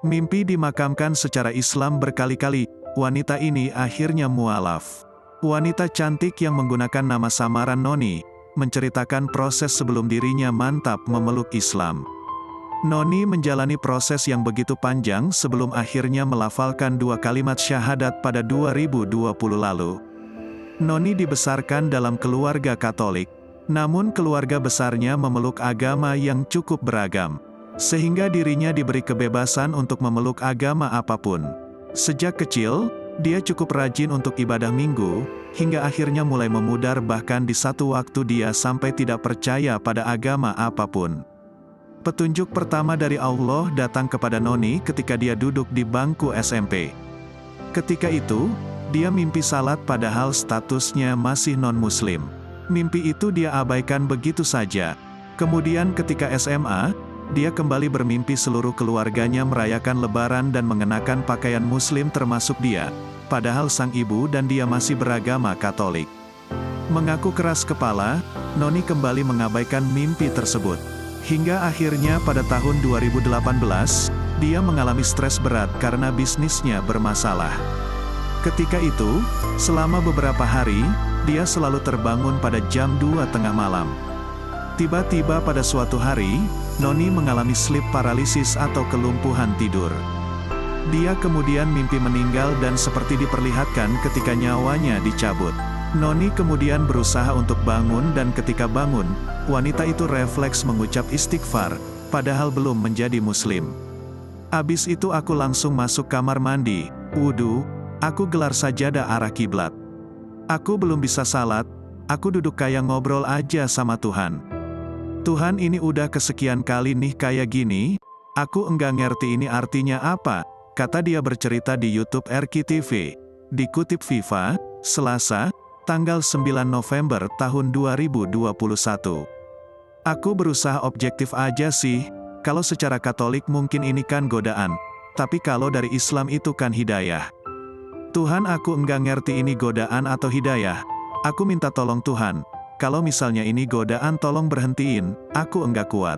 Mimpi dimakamkan secara Islam berkali-kali, wanita ini akhirnya mualaf. Wanita cantik yang menggunakan nama samaran Noni, menceritakan proses sebelum dirinya mantap memeluk Islam. Noni menjalani proses yang begitu panjang sebelum akhirnya melafalkan 2 kalimat syahadat pada 2020 lalu. Noni dibesarkan dalam keluarga Katolik, namun keluarga besarnya memeluk agama yang cukup beragam, sehingga dirinya diberi kebebasan untuk memeluk agama apapun. Sejak kecil, dia cukup rajin untuk ibadah minggu, hingga akhirnya mulai memudar bahkan di satu waktu dia sampai tidak percaya pada agama apapun. Petunjuk pertama dari Allah datang kepada Noni ketika dia duduk di bangku SMP. Ketika itu, dia mimpi salat padahal statusnya masih non-muslim. Mimpi itu dia abaikan begitu saja. Kemudian ketika SMA, dia kembali bermimpi seluruh keluarganya merayakan Lebaran dan mengenakan pakaian muslim termasuk dia, padahal sang ibu dan dia masih beragama Katolik. Mengaku keras kepala, Noni kembali mengabaikan mimpi tersebut. Hingga akhirnya pada tahun 2018, dia mengalami stres berat karena bisnisnya bermasalah. Ketika itu, selama beberapa hari, dia selalu terbangun pada jam 2 tengah malam. Tiba-tiba pada suatu hari, Noni mengalami sleep paralysis atau kelumpuhan tidur. Dia kemudian mimpi meninggal dan seperti diperlihatkan ketika nyawanya dicabut. Noni kemudian berusaha untuk bangun dan ketika bangun, wanita itu refleks mengucap istighfar, padahal belum menjadi muslim. Abis itu aku langsung masuk kamar mandi, wudu, aku gelar sajadah arah kiblat. Aku belum bisa salat, aku duduk kayak ngobrol aja sama Tuhan. Tuhan ini udah kesekian kali nih kayak gini, aku enggak ngerti ini artinya apa, kata dia bercerita di YouTube RKTV. Dikutip Viva, Selasa, tanggal 9 November tahun 2021. Aku berusaha objektif aja sih, kalau secara Katolik mungkin ini kan godaan, tapi kalau dari Islam itu kan hidayah. Tuhan aku enggak ngerti ini godaan atau hidayah, aku minta tolong Tuhan, kalau misalnya ini godaan tolong berhentiin, aku enggak kuat.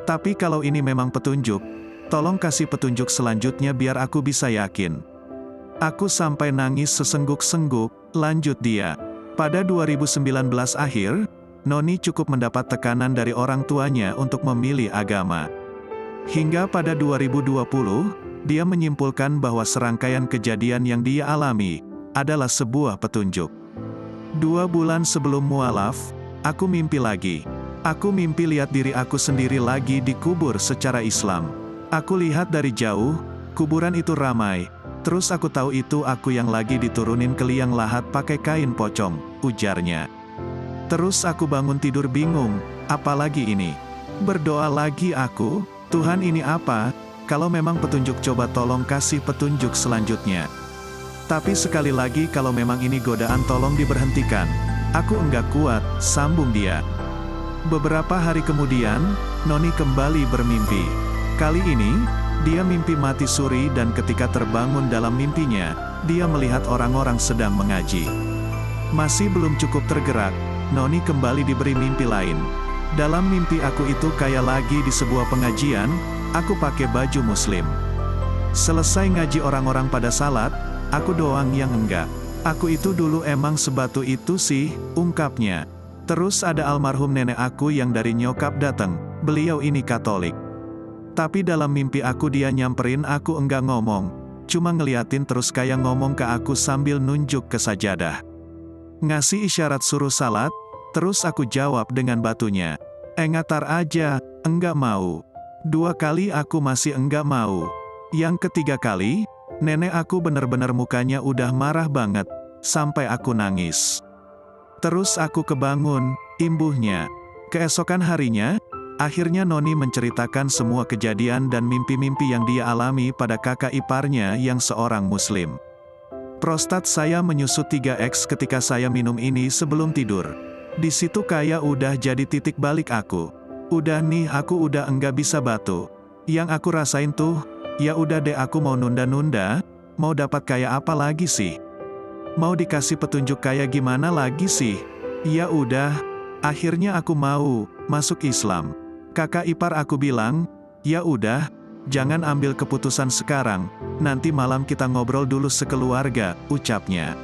Tapi kalau ini memang petunjuk, tolong kasih petunjuk selanjutnya biar aku bisa yakin. Aku sampai nangis sesengguk-sengguk, lanjut dia. Pada 2019 akhir, Noni cukup mendapat tekanan dari orang tuanya untuk memilih agama. Hingga pada 2020, dia menyimpulkan bahwa serangkaian kejadian yang dia alami adalah sebuah petunjuk. 2 bulan sebelum mualaf, aku mimpi lagi. Aku mimpi lihat diri aku sendiri lagi dikubur secara Islam. Aku lihat dari jauh, kuburan itu ramai. Terus aku tahu itu aku yang lagi diturunin ke liang lahat pakai kain pocong, ujarnya. Terus aku bangun tidur bingung, apalagi ini? Berdoa lagi aku, Tuhan ini apa? Kalau memang petunjuk coba tolong kasih petunjuk selanjutnya. Tapi sekali lagi kalau memang ini godaan tolong diberhentikan. Aku enggak kuat, sambung dia. Beberapa hari kemudian, Noni kembali bermimpi. Kali ini, dia mimpi mati suri dan ketika terbangun dalam mimpinya, dia melihat orang-orang sedang mengaji. Masih belum cukup tergerak, Noni kembali diberi mimpi lain. Dalam mimpi aku itu kayak lagi di sebuah pengajian, aku pakai baju muslim. Selesai ngaji orang-orang pada salat, aku doang yang enggak. Aku itu dulu emang sebatu itu sih, ungkapnya. Terus ada almarhum nenek aku yang dari nyokap datang, beliau ini Katolik. Tapi dalam mimpi aku dia nyamperin aku enggak ngomong, cuma ngeliatin terus kayak ngomong ke aku sambil nunjuk ke sajadah. Ngasih isyarat suruh salat, terus aku jawab dengan batunya. Ngatar aja, enggak mau. 2 kali aku masih enggak mau. Yang ketiga kali, nenek aku bener-bener mukanya udah marah banget, sampai aku nangis. Terus aku kebangun, imbuhnya. Keesokan harinya, akhirnya Noni menceritakan semua kejadian dan mimpi-mimpi yang dia alami pada kakak iparnya yang seorang muslim. Prostat saya menyusut 3x ketika saya minum ini sebelum tidur. Di situ kayak udah jadi titik balik aku. Udah nih aku udah enggak bisa batu. Yang aku rasain tuh, ya udah deh aku mau nunda-nunda, mau dapat kayak apa lagi sih? Mau dikasih petunjuk kayak gimana lagi sih? Ya udah, akhirnya aku mau masuk Islam. Kakak ipar aku bilang, ya udah, Jangan ambil keputusan sekarang, nanti malam kita ngobrol dulu sekeluarga, ucapnya.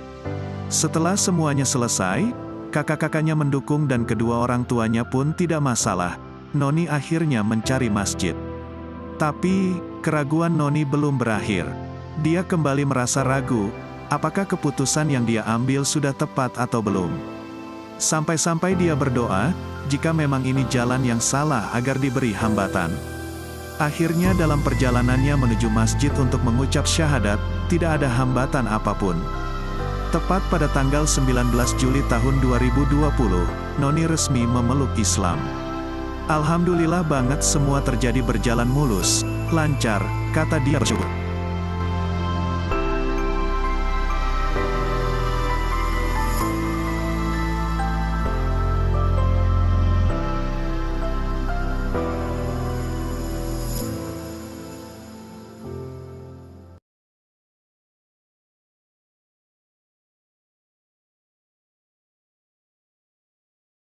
Setelah semuanya selesai, kakak-kakaknya mendukung dan kedua orang tuanya pun tidak masalah. Noni akhirnya mencari masjid. Tapi, keraguan Noni belum berakhir. Dia kembali merasa ragu, apakah keputusan yang dia ambil sudah tepat atau belum. Sampai-sampai dia berdoa, jika memang ini jalan yang salah agar diberi hambatan. Akhirnya dalam perjalanannya menuju masjid untuk mengucap syahadat, tidak ada hambatan apapun. Tepat pada tanggal 19 Juli tahun 2020, Noni resmi memeluk Islam. Alhamdulillah banget semua terjadi berjalan mulus, lancar, kata dia bersyukur.